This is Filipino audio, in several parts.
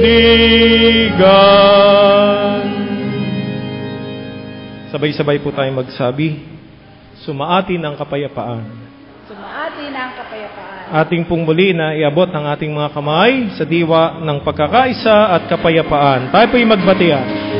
sandigan. Sabay-sabay po tayong magsabi, sumaatin ang kapayapaan. Sumaatin ang kapayapaan. Ating pong muli na iabot ang ating mga kamay sa diwa ng pagkakaisa at kapayapaan. Tayo po'y magbatian.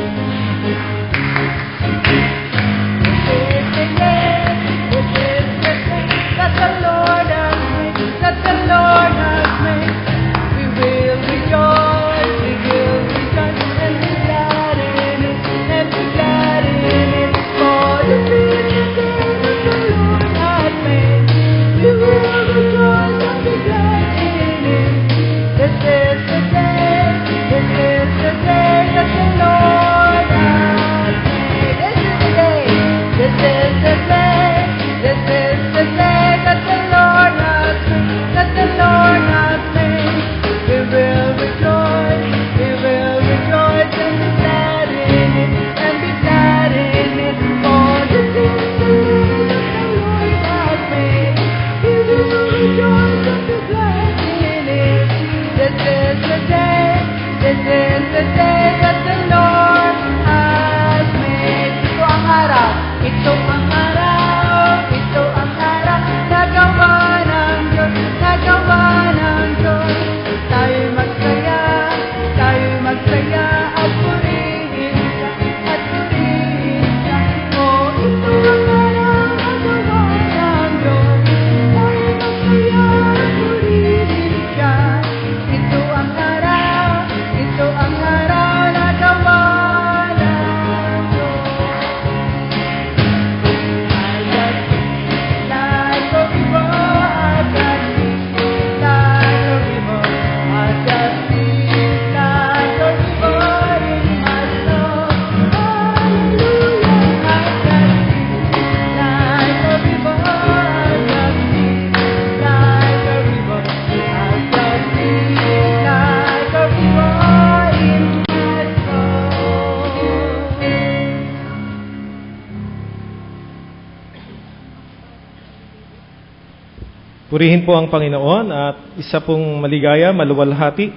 Purihin po ang Panginoon at isa pong maligaya, maluwalhati,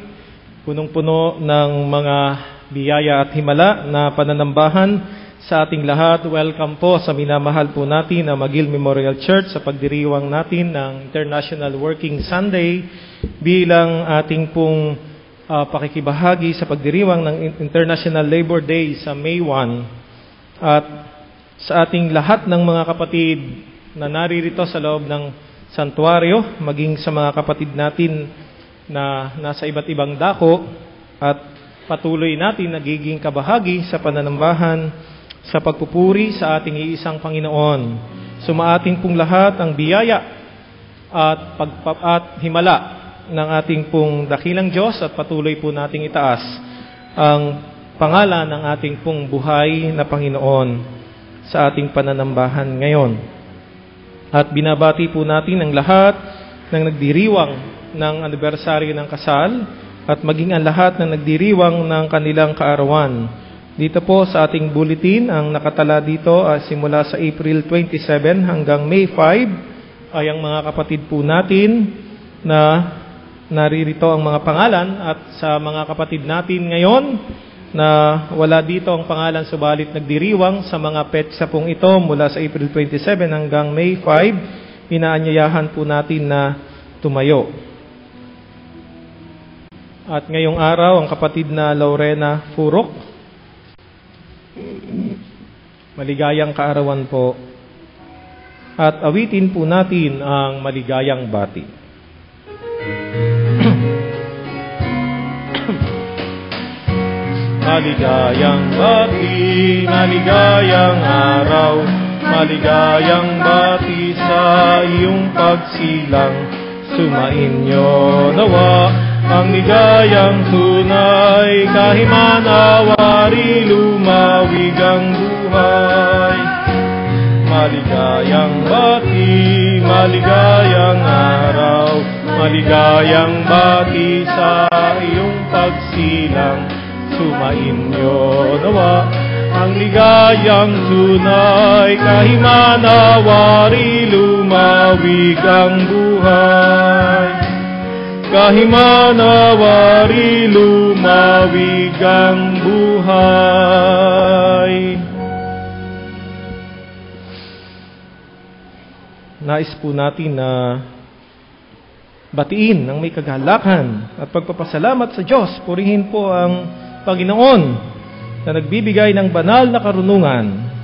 punong-puno ng mga biyaya at himala na pananambahan sa ating lahat. Welcome po sa minamahal po natin na McGill Memorial Church sa pagdiriwang natin ng International Working Sunday bilang ating pong pakikibahagi sa pagdiriwang ng International Labor Day sa May 1. At sa ating lahat ng mga kapatid na naririto sa loob ng santuario, maging sa mga kapatid natin na nasa iba't ibang dako at patuloy natin nagiging kabahagi sa pananambahan sa pagpupuri sa ating iisang Panginoon. Sumaating pong lahat ang biyaya at himala ng ating pong dakilang Diyos at patuloy po nating itaas ang pangalan ng ating pong buhay na Panginoon sa ating pananambahan ngayon. At binabati po natin ang lahat ng nagdiriwang ng anibersaryo ng kasal at maging ang lahat ng nagdiriwang ng kanilang kaarawan. Dito po sa ating bulletin, ang nakatala dito simula sa April 27 hanggang May 5 ay ang mga kapatid po natin na naririto ang mga pangalan at sa mga kapatid natin ngayon na wala dito ang pangalan subalit nagdiriwang sa mga petsa pong ito mula sa April 27 hanggang May 5, inaanyayahan po natin na tumayo. At ngayong araw, ang kapatid na Lorena Furok, maligayang kaarawan po. At awitin po natin ang maligayang bati. Maligayang bati, maligayang araw, maligayang bati sa iyong pagsilang. Sumainyo nawa ang ligayang tunay, kahimanawari lumawig ang buhay. Maligayang bati, maligayang araw, maligayang bati sa iyong pagsilang. Sumainyo nawa ang ligayang tunay, kahimanawari lumawig ang buhay. kahimanawari lumawig ang buhay. Nais po natin na batiin ng may kagalakan at pagpapasalamat sa Diyos. Purihin po ang Panginoon na nagbibigay ng banal na karunungan.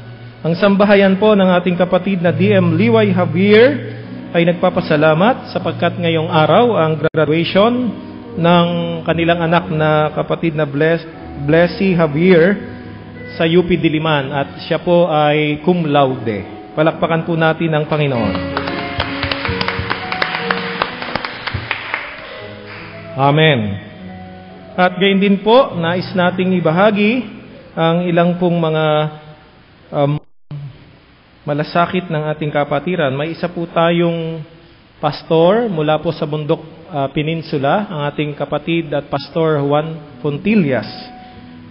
Ang sambahayan po ng ating kapatid na DM Liway Javier ay nagpapasalamat sapagkat ngayong araw ang graduation ng kanilang anak na kapatid na Blessy Javier sa UP Diliman at siya po ay cum laude. Palakpakan po natin ang Panginoon. Amen. At gayon din po, nais nating ibahagi ang ilang pong mga malasakit ng ating kapatiran. May isa po tayong pastor mula po sa Bundok Peninsula, ang ating kapatid at Pastor Juan Fontillas.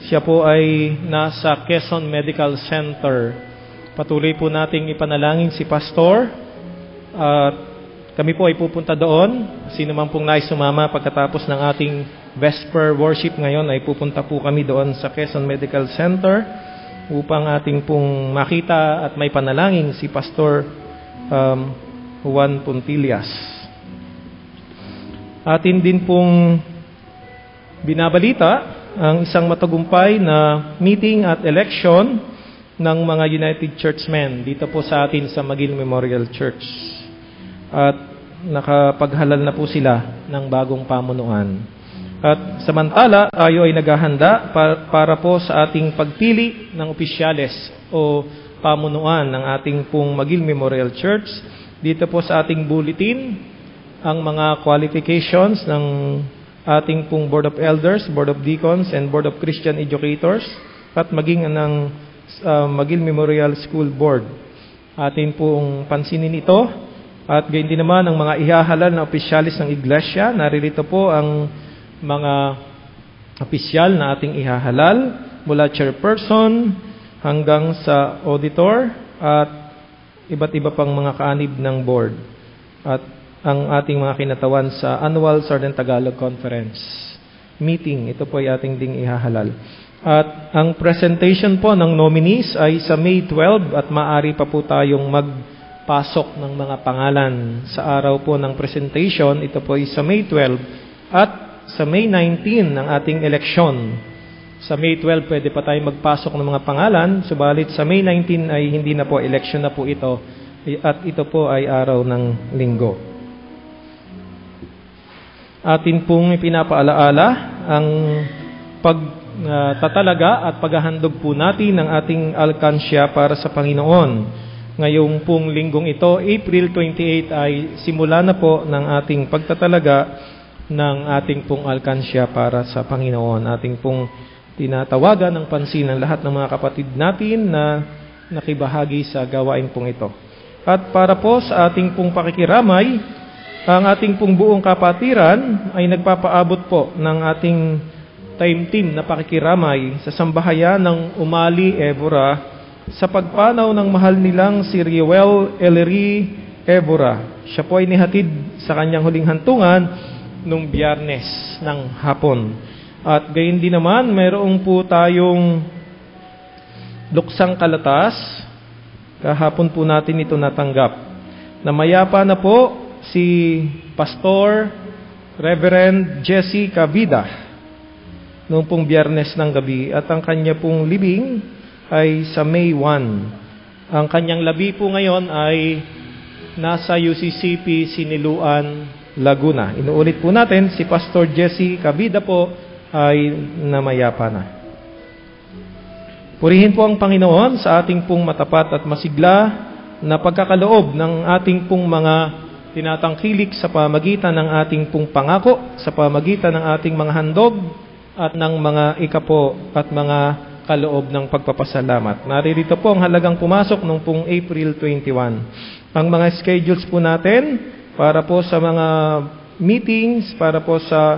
Siya po ay nasa Quezon Medical Center. Patuloy po nating ipanalangin si Pastor at kami po ay pupunta doon. Sino man pong nais sumama pagkatapos ng ating Vesper Worship ngayon ay pupunta po kami doon sa Quezon Medical Center upang ating pong makita at may panalangin si Pastor Juan Fontillas. Atin din pong binabalita ang isang matagumpay na meeting at election ng mga United Churchmen dito po sa atin sa Magil Memorial Church. At nakapaghalal na po sila ng bagong pamunuan. At samantala, tayo ay naghahanda para po sa ating pagpili ng opisyales o pamunuan ng ating pong Magil Memorial Church. Dito po sa ating bulletin, ang mga qualifications ng ating pong Board of Elders, Board of Deacons, and Board of Christian Educators, at maging ng Magil Memorial School Board. Atin pong pansinin ito. At gayon din naman ang mga ihahalal na opisyalis ng iglesia. Naririto po ang mga opisyal na ating ihahalal mula chairperson hanggang sa auditor at iba't iba pang mga kaanib ng board. At ang ating mga kinatawan sa Annual Southern Tagalog Conference meeting. Ito po ay ating ding ihahalal. At ang presentation po ng nominees ay sa May 12 at maaari pa po tayong magpasok ng mga pangalan sa araw po ng presentation. Ito po ay sa May 12 at sa May 19 ng ating eleksyon. Sa May 12 pwede pa tayong magpasok ng mga pangalan, subalit sa May 19 ay hindi na po, eleksyon na po ito at ito po ay araw ng linggo. Atin pong ipinapaalaala ang pagtatalaga at paghahandog po natin ng ating alkansya para sa Panginoon. Ngayong pong linggong ito, April 28, ay simula na po ng ating pagtatalaga ng ating pong alkansya para sa Panginoon. Ating pong tinatawagan ng pansin ng lahat ng mga kapatid natin na nakibahagi sa gawain pong ito. At para po sa ating pong pakikiramay, ang ating pong buong kapatiran ay nagpapaabot po ng ating time team na pakikiramay sa sambahayan ng Umali, Evora, sa pagpanaw ng mahal nilang si Riewel Ellery Evora. Siya po ay nihatid sa kanyang huling hantungan nung Biyernes ng hapon. At gayon din naman, mayroong po tayong luksang kalatas. Kahapon po natin ito natanggap. Namayapa na po si Pastor Reverend Jesse Cavida noong pong Biyernes ng gabi. At ang kanya pong libing ay sa May 1. Ang kanyang labi po ngayon ay nasa UCCP Siniluan, Laguna. Inuulit po natin, si Pastor Jesse Cavida po ay namayapa na. Purihin po ang Panginoon sa ating pong matapat at masigla na pagkakaloob ng ating pong mga tinatangkilik sa pamagitan ng ating pong pangako, sa pamagitan ng ating mga handog at ng mga ikapo at mga kaloob ng pagpapasalamat. Naririto po ang halagang pumasok nung pong April 21. Ang mga schedules po natin para po sa mga meetings, para po sa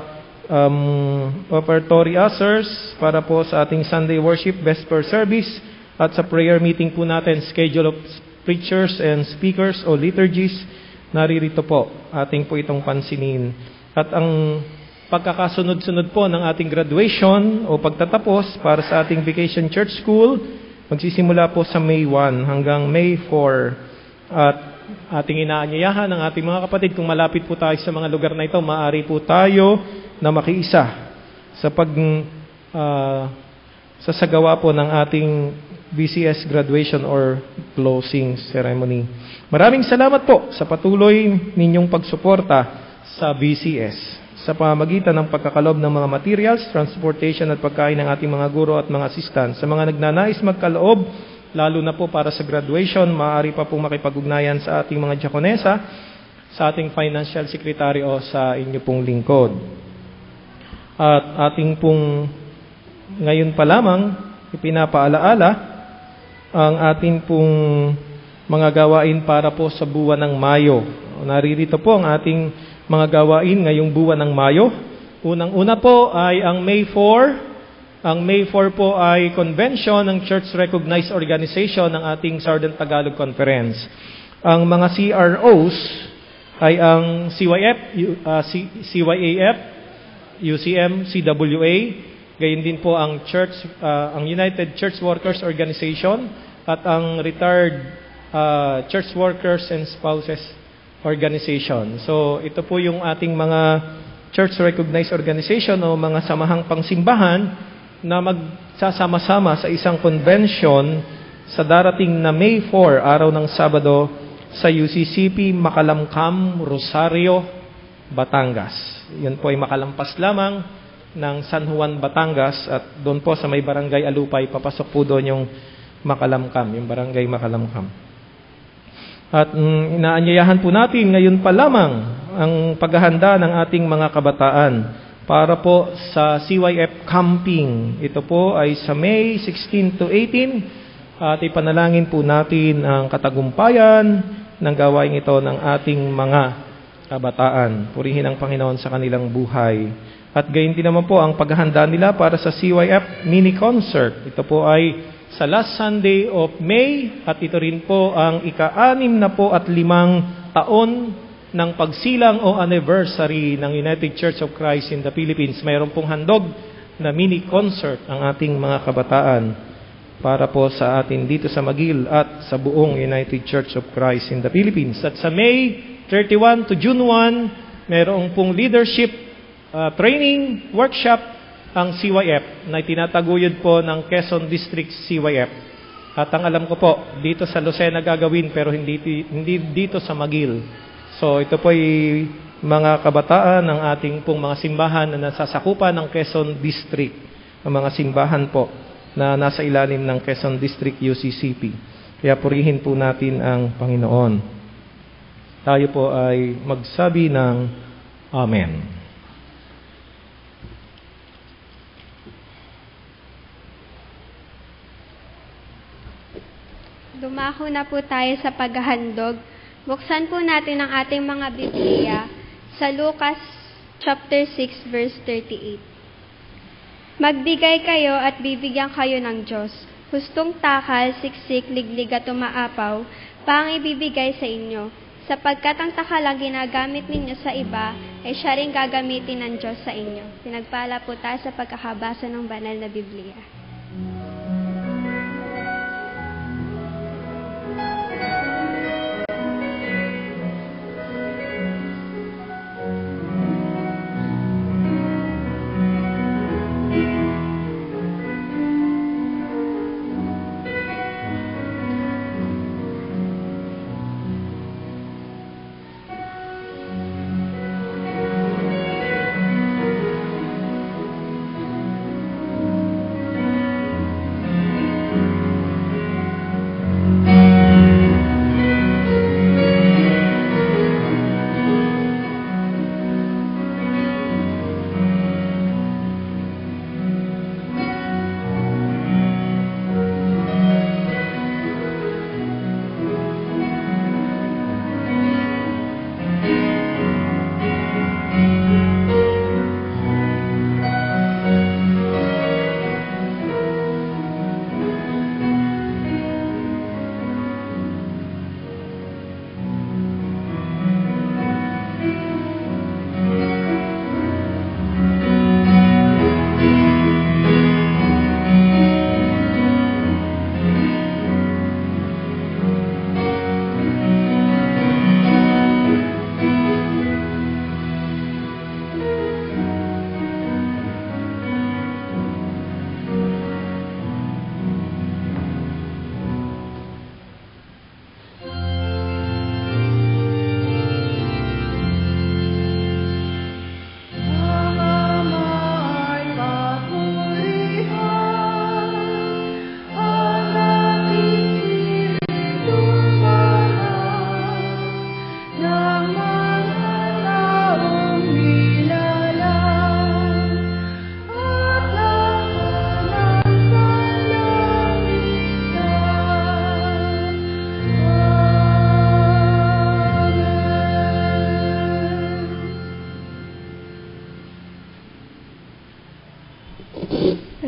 offertory ushers, para po sa ating Sunday worship, Vesper service, at sa prayer meeting po natin, schedule of preachers and speakers o liturgies, naririto po. Ating po itong pansinin. At ang pagkakasunod-sunod po ng ating graduation o pagtatapos para sa ating Vacation Church School, magsisimula po sa May 1 hanggang May 4. At ating inaanyayahan ng ating mga kapatid, kung malapit po tayo sa mga lugar na ito, maaari po tayo na makiisa sa sasagawa po ng ating BCS graduation or closing ceremony. Maraming salamat po sa patuloy ninyong pagsuporta sa BCS sa pamamagitan ng pagkakalob ng mga materials, transportation at pagkain ng ating mga guro at mga assistant. Sa mga nagnanais magkaloob, lalo na po para sa graduation, maaari pa pong makipag-ugnayan sa ating mga diakonesa, sa ating financial secretary o sa inyo pong lingkod. At ating pong ngayon pa lamang ipinapaalaala ang ating pong mga gawain para po sa buwan ng Mayo. Naririto po ang ating mga gawain ngayong buwan ng Mayo. Unang-una po ay ang May 4. Ang May 4 po ay convention ng Church Recognized Organization ng ating Southern Tagalog Conference. Ang mga CROs ay ang CYF, CYAF, UCM, CWA, gayon din po ang ang United Church Workers Organization at ang Retired Church Workers and Spouses Organization. So, ito po yung ating mga Church Recognized Organization o mga samahang pangsimbahan na magsasama-sama sa isang convention sa darating na May 4, araw ng Sabado, sa UCCP Makalamkam, Rosario, Batangas. Yun po ay makalampas lamang ng San Juan, Batangas, at doon po sa may barangay Alupay, papasok po doon yung Makalamkam, yung barangay Makalamkam. At inaanyayahan po natin ngayon pa lamang ang paghahanda ng ating mga kabataan para po sa CYF camping. Ito po ay sa May 16 to 18 at ipanalangin po natin ang katagumpayan ng gawain ito ng ating mga kabataan. Purihin ang Panginoon sa kanilang buhay. At gayon din naman po ang paghahanda nila para sa CYF mini concert. Ito po ay sa last Sunday of May at ito rin po ang ika-65 taon ng pagsilang o anniversary ng United Church of Christ in the Philippines. Mayroon pong handog na mini concert ang ating mga kabataan para po sa atin dito sa Magil at sa buong United Church of Christ in the Philippines. At sa May 31 to June 1, mayroong pong leadership training workshop ang CYF na tinataguyod po ng Quezon District CYF. At ang alam ko po, dito sa Lucena gagawin pero hindi dito sa Magil. So ito po ay mga kabataan ng ating pong mga simbahan na nasasakupan ng Quezon District. Ang mga simbahan po na nasa ilalim ng Quezon District UCCP. Kaya purihin po natin ang Panginoon. Tayo po ay magsabi ng Amen. Dumako na po tayo sa paghahandog. Buksan po natin ang ating mga Biblia sa Lucas chapter 6 verse 38. Magbigay kayo at bibigyan kayo ng Diyos. Hustong takal, siksik, liglig at umaapaw, pang ibibigay sa inyo. Sapagkat ang takalang ginagamit ninyo sa iba, ay siya rin gagamitin ng Diyos sa inyo. Pinagpala po tayo sa pagkakabasa ng banal na Biblia.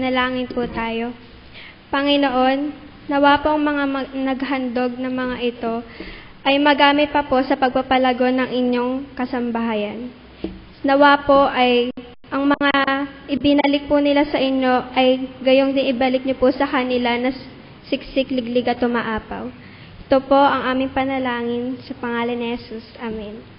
Manalangin po tayo. Panginoon, nawa po ang mga naghandog na mga ito ay magamit pa po sa pagpapalago ng inyong kasambahayan. Nawa po ay ang mga ibinalik po nila sa inyo ay gayong din ibalik niyo po sa kanila na siksik, liglig at tumaapaw. Ito po ang aming panalangin sa pangalan ni Jesus. Amen.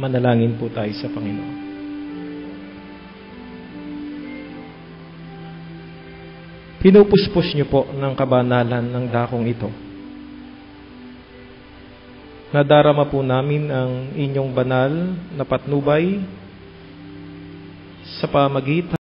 Manalangin po tayo sa Panginoon. Pinupuspos niyo po ng kabanalan ng dakong ito. Nadarama po namin ang inyong banal na patnubay sa pamagitan